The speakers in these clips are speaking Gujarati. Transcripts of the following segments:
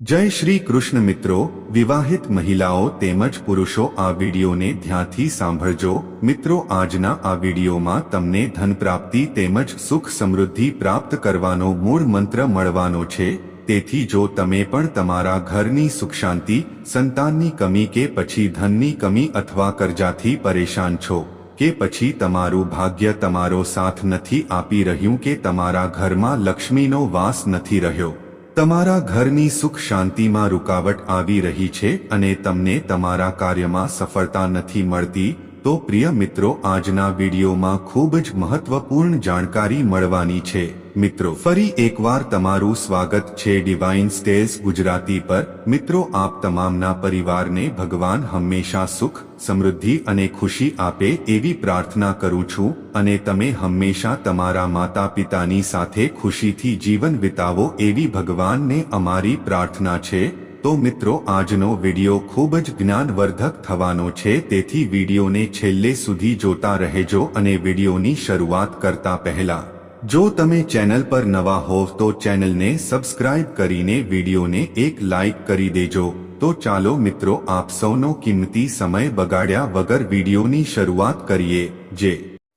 જય શ્રી કૃષ્ણ મિત્રો, વિવાહિત મહિલાઓ તેમજ પુરુષો આ વિડીયોને ધ્યાનથી સાંભળજો। મિત્રો, આજના આ વિડીયોમાં તમને ધન પ્રાપ્તિ તેમજ સુખ સમૃદ્ધિ પ્રાપ્ત કરવાનો મૂળ મંત્ર મળવાનો છે। તેથી જો તમે પણ તમારા ઘરની સુખ શાંતિ, સંતાનની કમી કે પછી ધનની કમી અથવા કર્જાથી પરેશાન છો કે પછી તમારું ભાગ્ય તમારો સાથ નથી આપી રહ્યું કે તમારા ઘરમાં લક્ષ્મીનો વાસ નથી રહ્યો, તમારા ઘરની સુખ શાંતિમાં રૂકાવટ આવી રહી છે અને તમને તમારા કાર્યમાં સફળતા નથી મળતી, તો પ્રિય મિત્રો, આજના વિડીયોમાં ખૂબ જ મહત્વપૂર્ણ જાણકારી મળવાની છે। મિત્રો, ફરી એકવાર તમારું સ્વાગત છે ડિવાઇન સ્ટેલ્સ ગુજરાતી પર। મિત્રો, આપ તમામના પરિવારને ભગવાન હંમેશા સુખ, સમૃદ્ધિ અને ખુશી આપે એવી પ્રાર્થના કરું છું અને તમે હંમેશા તમારા માતા પિતાની સાથે ખુશીથી જીવન વિતાવો એવી ભગવાનને અમારી પ્રાર્થના છે। તો મિત્રો, આજનો વિડીયો ખૂબ જ જ્ઞાનવર્ધક થવાનો છે, તેથી વિડીયોને છેલ્લે સુધી જોતા રહેજો। અને વિડીયોની શરૂઆત કરતા પહેલા જો તમે ચેનલ પર નવા હોવ તો ચેનલને સબસ્ક્રાઇબ કરીને વિડીયોને એક લાઇક કરી દેજો। તો ચાલો મિત્રો, આપ સૌનો કિંમતી સમય બગાડ્યા વગર વિડીયોની શરૂઆત કરીએ। જે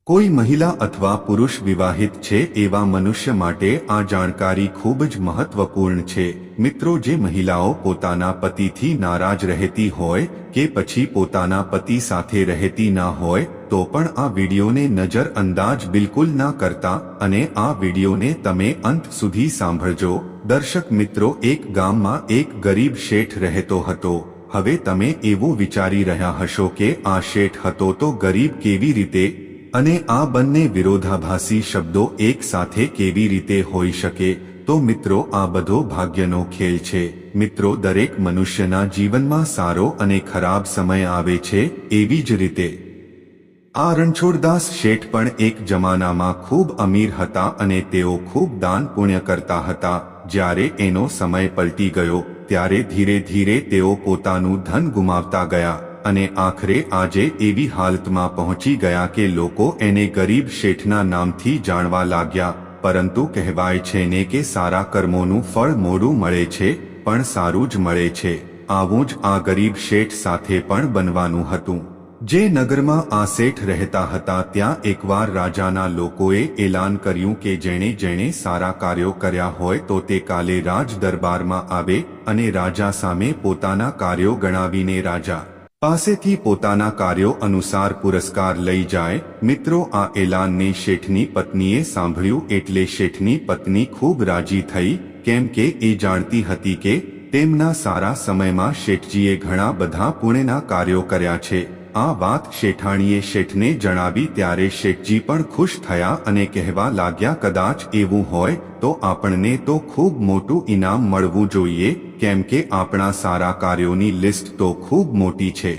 કોઈ મહિલા અથવા પુરુષ વિવાહિત છે એવા મનુષ્ય માટે આ જાણકારી ખૂબ જ મહત્વપૂર્ણ છે। મિત્રો, જે મહિલાઓ પોતાના પતિથી નારાજ રહેતી હોય કે પછી પોતાના પતિ સાથે રહેતી ના હોય તો પણ આ વિડીયોને નજરઅંદાજ બિલકુલ ના કરતા અને આ વિડીયોને તમે અંત સુધી સાંભળજો। દર્શક મિત્રો, એક ગામમાં એક ગરીબ શેઠ રહેતો હતો। હવે તમે એવું વિચારી રહ્યા હશો કે આ શેઠ હતો તો ગરીબ કેવી રીતે, અને આ બંને વિરોધાભાસી શબ્દો એક સાથે કેવી રીતે હોઈ શકે? તો મિત્રો, આ બધો ભાગ્યનો ખેલ છે। મિત્રો, દરેક મનુષ્યના જીવનમાં સારો અને ખરાબ સમય આવે છે। એવી જ રીતે આ રણછોડદાસ શેઠ પણ એક જમાનામાં ખૂબ અમીર હતા અને તેઓ ખૂબ દાન પુણ્ય કરતા હતા। જ્યારે એનો સમય પલટી ગયો ત્યારે ધીરે ધીરે તેઓ પોતાનું ધન ગુમાવતા ગયા અને આખરે આજે એવી હાલતમાં પહોંચી ગયા કે લોકો એને ગરીબ શેઠના નામથી જાણવા લાગ્યા। પરંતુ કહેવાય છે ને કે સારા કર્મોનું ફળ મોડું મળે છે પણ સારું જ મળે છે। આવું જ આ ગરીબ શેઠ સાથે પણ બનવાનું હતું। જે નગરમાં આ શેઠ રહેતા હતા ત્યાં એકવાર રાજાના લોકોએ એલાન કર્યું કે જેણે જેણે સારા કાર્યો કર્યા હોય તો તે કાલે રાજ દરબારમાં આવે અને રાજા સામે પોતાના કાર્યો ગણાવીને રાજા પાસેથી પોતાના કાર્યો અનુસાર પુરસ્કાર લઈ જાય। મિત્રો, આ એલાનને શેઠની પત્નીએ સાંભળ્યું એટલે શેઠની પત્ની ખૂબ રાજી થઈ, કેમ કે એ જાણતી હતી કે તેમના સારા સમયમાં શેઠજીએ ઘણા બધા પુણ્યના કાર્યો કર્યા છે। આ વાત શેઠાણીએ શેઠને જણાવી ત્યારે શેઠજી પણ ખુશ થયા અને કહેવા લાગ્યા, કદાચ એવું હોય તો આપણને તો ખૂબ મોટું ઇનામ મળવું જોઈએ, કેમ કે આપણા સારા કાર્યોની લિસ્ટ તો ખૂબ મોટી છે।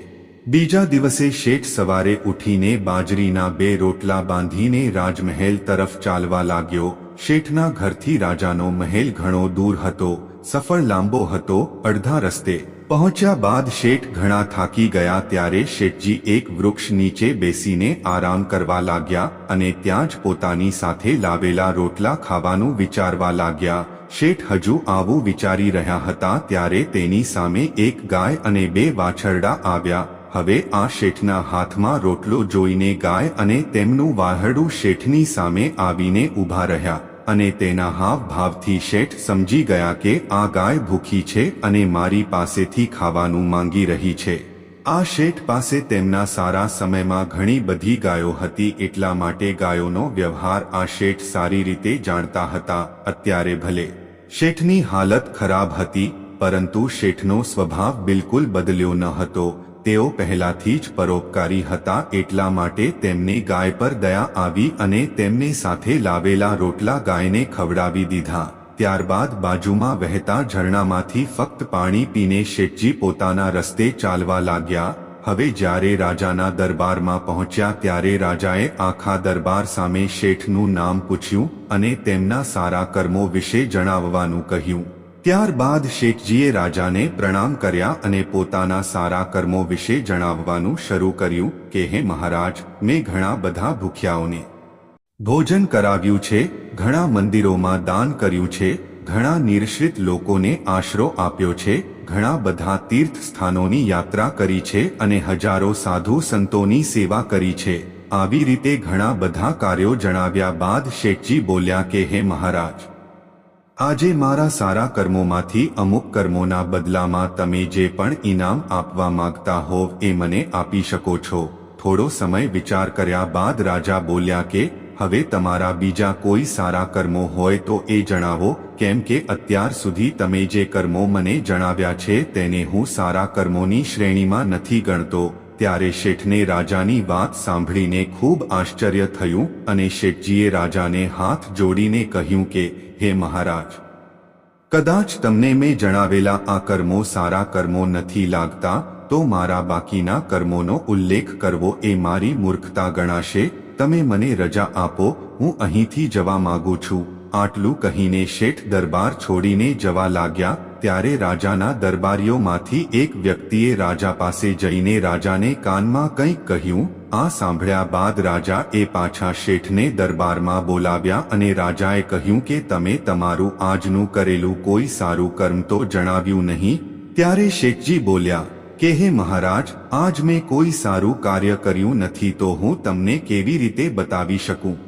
બીજા દિવસે શેઠ સવારે ઉઠીને બાજરીના 2 રોટલા બાંધીને રાજમહેલ તરફ ચાલવા લાગ્યો। શેઠના ઘરથી રાજાનો મહેલ ઘણો દૂર હતો, સફર લાંબો હતો। અડધા રસ્તે પહોંચ્યા બાદ શેઠ ઘણા થાકી ગયા ત્યારે શેઠજી એક વૃક્ષ નીચે બેસીને આરામ કરવા લાગ્યા અને ત્યાં જ પોતાની સાથે લાવેલા રોટલા ખાવાનું વિચારવા લાગ્યા। શેઠ હજુ આવું વિચારી રહ્યા હતા ત્યારે તેની સામે એક ગાય અને 2 વાછરડા આવ્યા। હવે આ શેઠના હાથમાં રોટલો જોઈને ગાય અને તેમનું વાહરડું શેઠની સામે આવીને ઊભા રહ્યા અને તેના હાવ ભાવથી શેઠ સમજી ગયા કે આ ગાય ભૂખી છે અને મારી પાસેથી ખાવાનું માંગી રહી છે। આ શેઠ પાસે તેમના સારા સમયમાં ઘણી બધી ગાયો હતી, એટલા માટે ગાયોનો વ્યવહાર આ શેઠ સારી રીતે જાણતા હતા। અત્યારે ભલે શેઠની હાલત ખરાબ હતી પરંતુ શેઠનો સ્વભાવ બિલકુલ બદલ્યો ન હતો। તેઓ પહેલાથી જ પરોપકારી હતા, એટલા માટે તેમને ગાય પર દયા આવી અને તેમને સાથે લાવેલા રોટલા ગાયને ખવડાવી દીધા। ત્યારબાદ બાજુમાં વહેતા ઝરણામાંથી ફક્ત પાણી પીને શેઠજી પોતાના રસ્તે ચાલવા લાગ્યા। હવે જ્યારે રાજાના દરબારમાં પહોંચ્યા ત્યારે રાજાએ આખા દરબાર સામે શેઠનું નામ પૂછ્યું અને તેમના સારા કર્મો વિશે જણાવવાનું કહ્યું। ત્યારબાદ શેઠજીએ રાજાને પ્રણામ કર્યા અને પોતાના સારા કર્મો વિશે જણાવવાનું શરૂ કર્યું કે હે મહારાજ, મેં ઘણા બધા ભૂખ્યાઓને ભોજન કરાવ્યું છે, ઘણા મંદિરોમાં દાન કર્યું છે, ઘણા નિર્શ્રિત લોકોને આશરો આપ્યો છે, ઘણા બધા તીર્થ સ્થાનોની યાત્રા કરી છે અને હજારો સાધુ સંતોની સેવા કરી છે. આવી રીતે ઘણા બધા કાર્યો જણાવ્યા બાદ શેઠજી બોલ્યા કે હે મહારાજ, આજે મારા સારા કર્મોમાંથી અમુક કર્મોના બદલામાં તમે જે પણ ઇનામ આપવા માંગતા હોવ એ મને આપી શકો છો. થોડો સમય વિચાર કર્યા બાદ રાજા બોલ્યા કે હવે તમારા બીજા કોઈ સારા કર્મો હોય તો એ જણાવો, કેમ કે અત્યાર સુધી તમે જે કર્મો મને જણાવ્યા છે તેને હું સારા કર્મોની શ્રેણીમાં નથી ગણતો. ત્યારે શેઠને રાજાની વાત સાંભળીને ખૂબ આશ્ચર્ય થયું અને શેઠજીએ રાજાને હાથ જોડીને કહ્યું કે હે મહારાજ, કદાચ તમને મેં જણાવેલા આ કર્મો સારા કર્મો નથી લાગતા તો મારા બાકીના કર્મોનો ઉલ્લેખ કરવો એ મારી મૂર્ખતા ગણાશે. તમે મને રજા આપો, હું અહીંથી જવા માંગુ છું. આટલું કહીને શેઠ દરબાર છોડીને જવા લાગ્યા. ત્યારે રાજાના દરબારીઓમાંથી એક વ્યક્તિએ રાજા પાસે જઈને રાજાને કાનમાં કંઈક કહ્યું. આ સાંભળ્યા બાદ રાજા એ પાછા શેઠને દરબારમાં બોલાવ્યા અને રાજાએ કહ્યું કે તમે તમારું આજનું કરેલું કોઈ સારું કર્મ તો જણાવ્યું નહીં. ત્યારે શેઠજી બોલ્યા કે હે મહારાજ, આજ મેં કોઈ સારું કાર્ય કર્યું નથી તો હું તમને કેવી રીતે બતાવી શકું?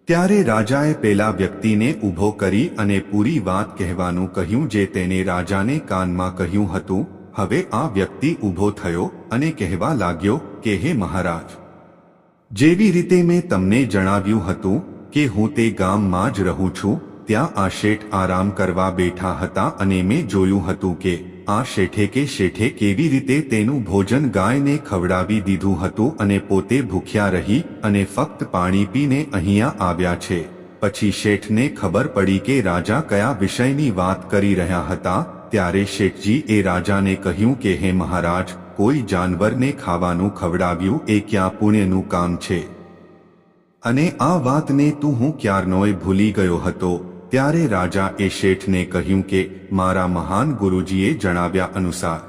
ત્યારે રાજાએ પેલા વ્યક્તિને ઊભો કરી અને પૂરી વાત કહેવાનું કહ્યું જે તેને રાજાને કાનમાં કહ્યું હતું. હવે આ વ્યક્તિ ઊભો થયો અને કહેવા લાગ્યો કે હે મહારાજ, જેવી રીતે મેં તમને જણાવ્યું હતું કે હું તે ગામમાં જ રહું છું, ત્યાં આ શેઠ આરામ કરવા બેઠા હતા અને મેં જોયું હતું કે આ શેઠે કેવી રીતે તેનું ભોજન ગાયને ખવડાવી દીધું હતું અને પોતે ભૂખ્યા રહી અને ફક્ત પાણી પીને અહીંયા આવ્યા છે. પછી શેઠને ખબર પડી કે રાજા કયા વિષયની વાત કરી રહ્યા હતા. ત્યારે શેઠજી એ રાજાને કહ્યું કે હે મહારાજ, કોઈ જાનવરને ખાવાનું ખવડાવ્યું એ ક્યાં પુણ્યનું કામ છે? અને આ વાતને તું હું ક્યારનોય ભૂલી ગયો હતો. ત્યારે રાજા એ શેઠને કહ્યું કે મારા મહાન ગુરુજીએ જણાવ્યા અનુસાર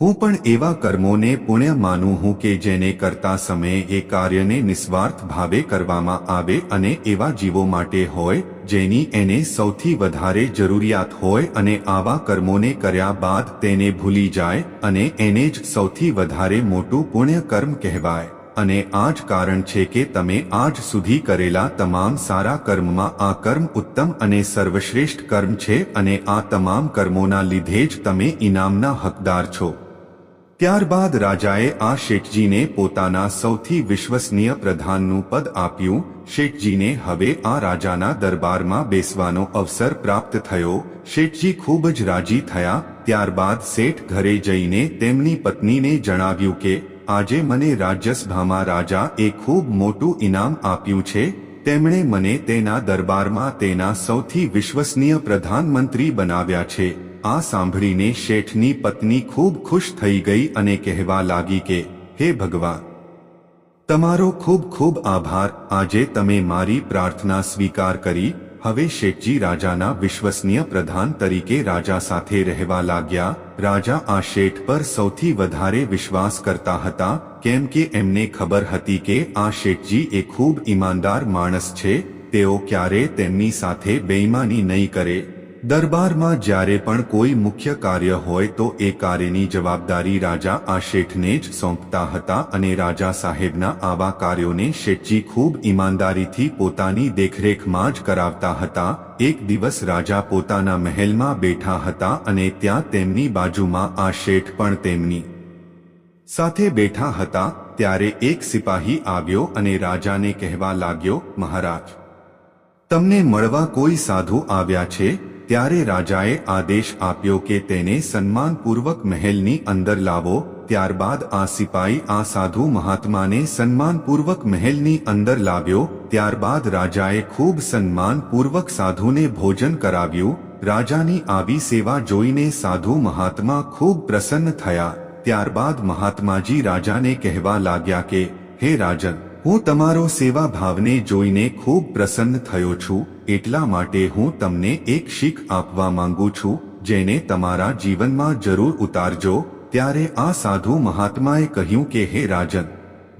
હું પણ એવા કર્મોને પુણ્ય માનું હું કે જેને કરતા સમયે એ કાર્યને નિસ્વાર્થ ભાવે કરવામાં આવે અને એવા જીવો માટે હોય જેની એને સૌથી વધારે જરૂરિયાત હોય અને આવા કર્મોને કર્યા બાદ તેને ભૂલી જાય અને એને જ સૌથી વધારે મોટું પુણ્ય કર્મ કહેવાય. અને આ જ કારણ છે કે તમે આજ સુધી કરેલા તમામ સારા કર્મમાં આ કર્મ ઉત્તમ અને સર્વશ્રેષ્ઠ કર્મ છે અને આ તમામ કર્મોના લીધે જ તમે ઇનામના હકદાર છો. ત્યારબાદ રાજાએ આ શેઠજીને પોતાના સૌથી વિશ્વસનીય પ્રધાનનું પદ આપ્યું. શેઠજીને હવે આ રાજાના દરબારમાં બેસવાનો અવસર પ્રાપ્ત થયો. શેઠજી ખૂબ જ રાજી થયા. ત્યારબાદ શેઠ ઘરે જઈને તેમની પત્નીને જણાવ્યું કે આજે મને રાજ્યસભામાં રાજા એ ખૂબ મોટું ઇનામ આપ્યું છે. તેમણે મને તેના દરબારમાં તેના સૌથી વિશ્વસનીય પ્રધાનમંત્રી બનાવ્યા છે. આ સાંભળીને શેઠની પત્ની ખૂબ ખુશ થઈ ગઈ અને કહેવા લાગી કે હે ભગવાન, તમારો ખૂબ ખૂબ આભાર. આજે તમે મારી પ્રાર્થના સ્વીકાર કરી. હવે શેઠજી રાજાના વિશ્વસનીય પ્રધાન તરીકે રાજા સાથે રહેવા લાગ્યા. રાજા આ શેઠ પર સૌથી વધારે વિશ્વાસ કરતા હતા, કેમ કે એમને ખબર હતી કે આ શેઠજી એ ખૂબ ઈમાનદાર માણસ છે. તેઓ ક્યારે તેમની સાથે બેઈમાની નહીં કરે. દરબારમાં જ્યારે પણ કોઈ મુખ્ય કાર્ય હોય તો એ કાર્યની જવાબદારી રાજા આ શેઠને જ સોંપતા હતા અને રાજા સાહેબના આવા કાર્યોને શેઠજી ખૂબ ઈમાનદારીથી પોતાની દેખરેખમાં જ કરાવતા હતા. એક દિવસ રાજા પોતાના મહેલમાં બેઠા હતા અને ત્યાં તેમની બાજુમાં આ શેઠ પણ તેમની સાથે બેઠા હતા. ત્યારે એક સિપાહી આવ્યો અને રાજાને કહેવા લાગ્યો, મહારાજ, તમને મળવા કોઈ સાધુ આવ્યા છે. ત્યારે રાજાએ આદેશ આપ્યો કે તેને સન્માનપૂર્વક મહેલની અંદર લાવો. ત્યારબાદ આ સિપાઈ આ સાધુ મહાત્માને સન્માનપૂર્વક મહેલની અંદર લાવ્યો. ત્યારબાદ રાજાએ ખૂબ સન્માનપૂર્વક સાધુને ભોજન કરાવ્યું. રાજાની આવી સેવા જોઈને સાધુ મહાત્મા ખૂબ પ્રસન્ન થયા. ત્યારબાદ મહાત્માજી રાજાને કહેવા લાગ્યા કે હે રાજન, હું તમારો સેવા ભાવને જોઈને ખૂબ પ્રસન્ન થયો છું. એટલા માટે હું તમને એક શીખ આપવા માંગુ છું, જેને તમારા જીવનમાં જરૂર ઉતારજો. ત્યારે આ સાધુ મહાત્માએ કહ્યું કે હે રાજન,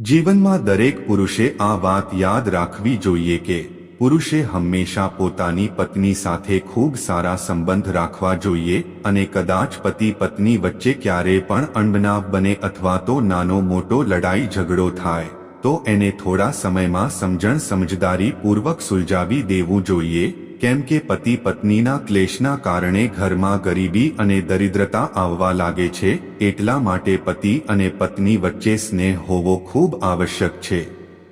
જીવનમાં દરેક પુરુષે આ વાત યાદ રાખવી જોઈએ કે પુરુષે હંમેશા પોતાની પત્ની સાથે ખૂબ સારા સંબંધ રાખવા જોઈએ અને કદાચ પતિ પત્ની વચ્ચે ક્યારેય પણ અણબનાવ બને અથવા તો નાનો મોટો લડાઈ ઝઘડો થાય તો એને થોડા સમયમાં સમજદારી પૂર્વક સુલઝાવી દેવું જોઈએ, કેમ કે પતિ પત્નીના ક્લેશના કારણે ઘરમાં ગરીબી અને દરિદ્રતા આવવા લાગે છે. એટલા માટે પતિ અને પત્ની વચ્ચે સ્નેહ હોવો ખૂબ આવશ્યક છે.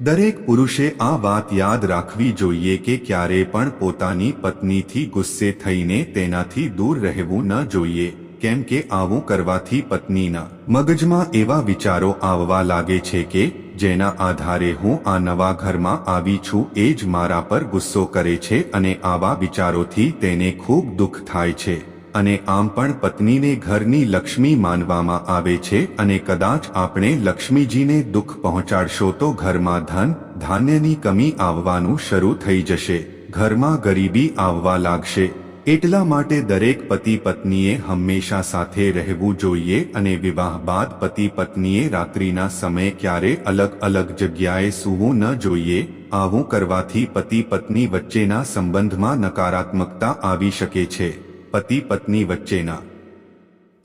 દરેક પુરુષે આ વાત યાદ રાખવી જોઈએ કે ક્યારેય પણ પોતાની પત્નીથી ગુસ્સે થઈને તેનાથી દૂર રહેવું ન જોઈએ, કેમ કે આવું કરવાથી પત્નીના મગજમાં એવા વિચારો આવવા લાગે છે કે જેના આધારે હું આ નવા ઘરમાં આવી છું એ જ મારા પર ગુસ્સો કરે છે અને આવા વિચારોથી તેને ખૂબ દુઃખ થાય છે. અને આમ પણ પત્નીને ઘરની લક્ષ્મી માનવામાં આવે છે અને કદાચ આપણે લક્ષ્મીજીને દુઃખ પહોંચાડશો તો ઘરમાં ધન ધાન્યની કમી આવવાનું શરૂ થઈ જશે, ઘરમાં ગરીબી આવવા લાગશે. એટલા માટે દરેક પતિ પત્નીએ હંમેશા સાથે રહેવું જોઈએ અને વિવાહ બાદ પતિ પત્નીએ રાત્રિના સમયે ક્યારે અલગ અલગ જગ્યાએ સૂવું ન જોઈએ. આવું કરવાથી પતિ પત્ની વચ્ચેના સંબંધમાં નકારાત્મકતા આવી શકે છે. પતિ પત્ની વચ્ચેના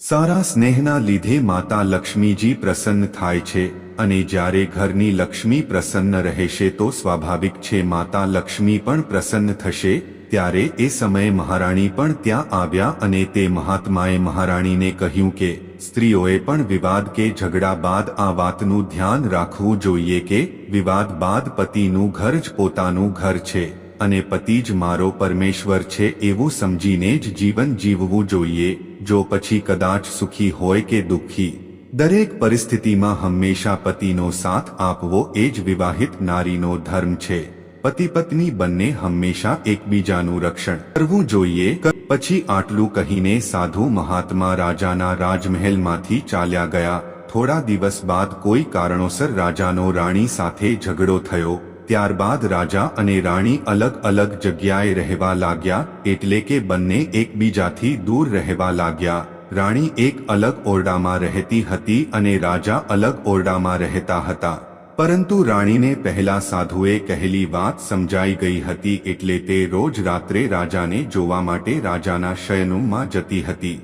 સારા સ્નેહના લીધે માતા લક્ષ્મીજી પ્રસન્ન થાય છે અને જ્યારે ઘરની લક્ષ્મી પ્રસન્ન રહેશે તો સ્વાભાવિક છે માતા લક્ષ્મી પણ પ્રસન્ન થશે. ત્યારે એ સમયે મહારાણી પણ ત્યાં આવ્યા અને તે મહાત્માએ મહારાણીને કહ્યું કે સ્ત્રીઓએ પણ વિવાદ કે ઝઘડા બાદ આ વાતનું ધ્યાન રાખવું જોઈએ કે વિવાદ બાદ પતિનું ઘર જ પોતાનું ઘર છે અને પતિ જ મારો પરમેશ્વર છે એવું સમજીને જ જીવન જીવવું જોઈએ. જો પછી કદાચ સુખી હોય કે દુઃખી, દરેક પરિસ્થિતિમાં હંમેશા પતિનો સાથ આપવો એ જ વિવાહિત નારીનો ધર્મ છે. પતિ પત્ની બંને હંમેશા એકબીજાનું રક્ષણ કરવું જોઈએ. પછી આટલું કહીને સાધુ મહાત્મા રાજાના રાજમહેલમાંથી ચાલ્યા ગયા. થોડા દિવસ બાદ કોઈ કારણોસર રાજાનો રાણી સાથે ઝઘડો થયો. ત્યારબાદ રાજા અને રાણી અલગ અલગ જગ્યાએ રહેવા લાગ્યા, એટલે કે બંને એકબીજાથી દૂર રહેવા લાગ્યા. રાણી એક અલગ ઓરડામાં રહેતી હતી અને રાજા અલગ ઓરડામાં રહેતા હતા. પરંતુ રાણીને પહેલા સાધુએ કહેલી વાત સમજાઈ ગઈ હતી, એટલે તે રોજ રાત્રે રાજાને જોવા માટે રાજાના શયનરૂમમાં જતી હતી.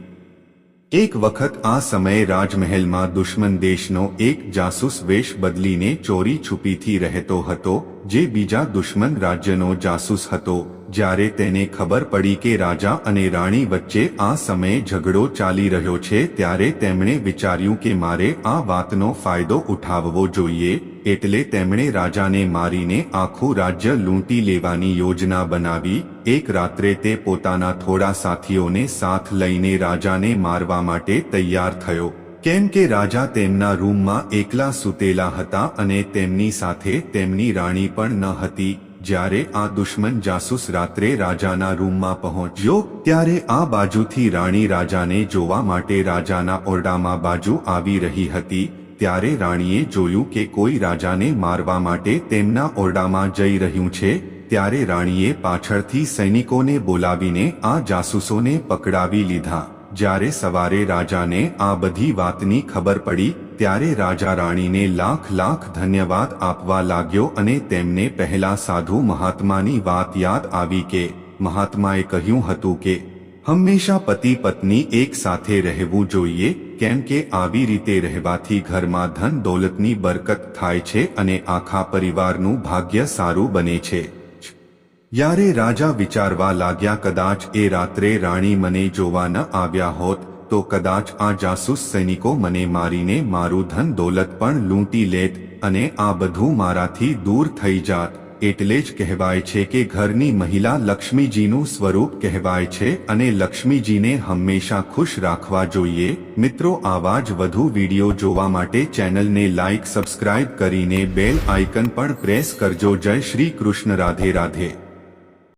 એક વખત આ સમયે રાજમહેલમાં દુશ્મન દેશનો એક જાસૂસ વેશ બદલીને ચોરી છુપીથી રહેતો હતો, જે બીજા દુશ્મન રાજ્યનો જાસૂસ હતો. જ્યારે તેને ખબર પડી કે રાજા અને રાણી વચ્ચે આ સમયે ઝઘડો ચાલી રહ્યો છે ત્યારે તેમણે વિચાર્યું કે મારે આ વાતનો ફાયદો ઉઠાવવો જોઈએ. એટલે તેમણે રાજાને મારીને આખું રાજ્ય લૂંટી લેવાની યોજના બનાવી. એક રાત્રે તે પોતાના થોડા સાથીઓને સાથ લઈને રાજાને મારવા માટે તૈયાર થયો, કેમ કે રાજા તેમના રૂમમાં એકલા સૂતેલા હતા અને તેમની સાથે તેમની રાણી પણ ન હતી. જ્યારે આ દુશ્મન જાસૂસ રાત્રે રાજાના રૂમમાં પહોંચ્યો ત્યારે આ બાજુથી રાણી રાજાને જોવા માટે રાજાના ઓરડામાં બાજુ આવી રહી હતી. ત્યારે રાણીએ જોયું કે કોઈ રાજાને મારવા માટે તેમના ઓરડામાં જઈ રહ્યું છે. ત્યારે રાણીએ પાછળથી સૈનિકોને બોલાવીને આ જાસૂસોને પકડાવી લીધા. જ્યારે સવારે રાજાને આ બધી વાતની ખબર પડી ત્યારે રાજા રાણીને લાખ લાખ ધન્યવાદ આપવા લાગ્યો અને તેમને પહેલા સાધુ મહાત્માની વાત યાદ આવી કે મહાત્માએ કહ્યું હતું કે હંમેશા પતિ પત્ની એક સાથે રહેવું જોઈએ, કેમ કે આવી રીતે રહેવાથી ઘરમાં ધન દોલતની બરકત થાય છે અને આખા પરિવારનું ભાગ્ય સારું બને છે. જ્યારે રાજા વિચારવા લાગ્યા કદાચ એ રાત્રે રાણી મને જોવા ન આવ્યા હોત તો કદાચ આ જાસૂસ સૈનિકો મને મારીને મારું ધન દોલત પણ લૂંટી લેત અને આ બધું મારાથી દૂર થઈ જાત. એટલે જ કહેવાય છે કે ઘરની મહિલા લક્ષ્મીજીનું સ્વરૂપ કહેવાય છે અને લક્ષ્મીજીને હંમેશા ખુશ રાખવા જોઈએ. મિત્રો, આવા જ વધુ વિડીયો જોવા માટે ચેનલને લાઈક સબસ્ક્રાઇબ કરીને બેલ આઇકન પણ પ્રેસ કરજો. જય શ્રી કૃષ્ણ. રાધે રાધે.